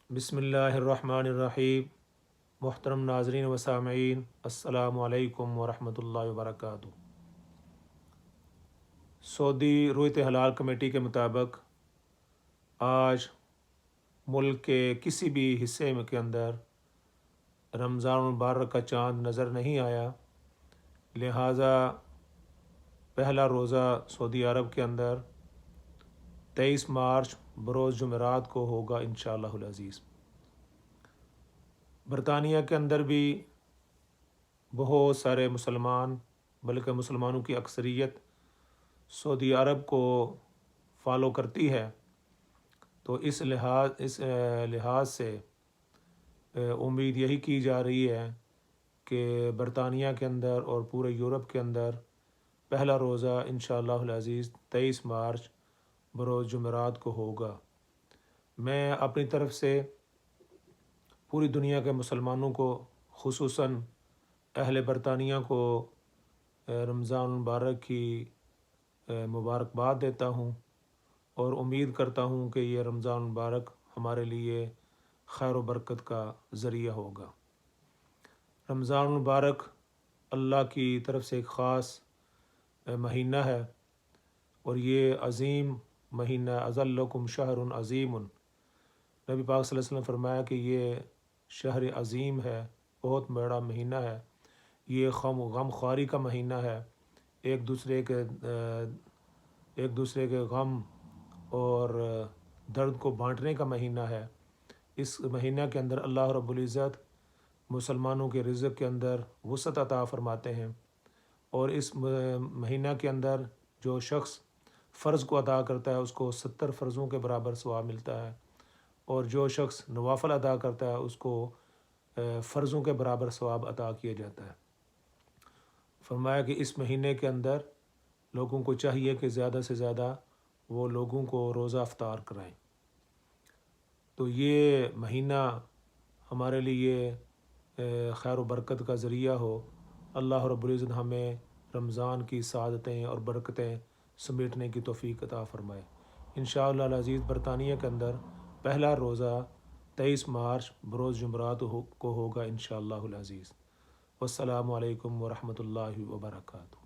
بسم اللہ الرحمن الرحیم۔ محترم ناظرین و سامعین، السلام علیکم ورحمۃ اللہ وبرکاتہ۔ سعودی رویت حلال کمیٹی کے مطابق آج ملک کے کسی بھی حصے کے اندر رمضان المبارک کا چاند نظر نہیں آیا، لہٰذا پہلا روزہ سعودی عرب کے اندر 23 مارچ بروز جمعرات کو ہوگا انشاءاللہ العزیز۔ برطانیہ کے اندر بھی بہت سارے مسلمان، بلکہ مسلمانوں کی اکثریت سعودی عرب کو فالو کرتی ہے، تو اس لحاظ سے امید یہی کی جا رہی ہے کہ برطانیہ کے اندر اور پورے یورپ کے اندر پہلا روزہ انشاءاللہ العزیز 23 مارچ بروز جمعرات کو ہوگا۔ میں اپنی طرف سے پوری دنیا کے مسلمانوں کو، خصوصاً اہل برطانیہ کو رمضان المبارک کی مبارکباد دیتا ہوں اور امید کرتا ہوں کہ یہ رمضان المبارک ہمارے لیے خیر و برکت کا ذریعہ ہوگا۔ رمضان المبارک اللہ کی طرف سے ایک خاص مہینہ ہے، اور یہ عظیم مہینہ، اذلکم شہر عظیم، نبی پاک صلی اللہ علیہ وسلم فرمایا کہ یہ شہر عظیم ہے، بہت بڑا مہینہ ہے، یہ غم خواری کا مہینہ ہے، ایک دوسرے کے غم اور درد کو بانٹنے کا مہینہ ہے۔ اس مہینہ کے اندر اللہ رب العزت مسلمانوں کے رزق کے اندر وسعت عطا فرماتے ہیں، اور اس مہینہ کے اندر جو شخص فرض کو ادا کرتا ہے اس کو 70 فرضوں کے برابر ثواب ملتا ہے، اور جو شخص نوافل ادا کرتا ہے اس کو فرضوں کے برابر ثواب عطا کیا جاتا ہے۔ فرمایا کہ اس مہینے کے اندر لوگوں کو چاہیے کہ زیادہ سے زیادہ وہ لوگوں کو روزہ افطار کرائیں۔ تو یہ مہینہ ہمارے لیے خیر و برکت کا ذریعہ ہو۔ اللہ رب العزت ہمیں رمضان کی سعادتیں اور برکتیں سمیٹنے کی توفیق عطا فرمائے۔ انشاءاللہ العزیز برطانیہ کے اندر پہلا روزہ 23 مارچ بروز جمعرات کو ہوگا انشاءاللہ العزیز۔ والسلام علیکم ورحمۃ اللہ وبرکاتہ۔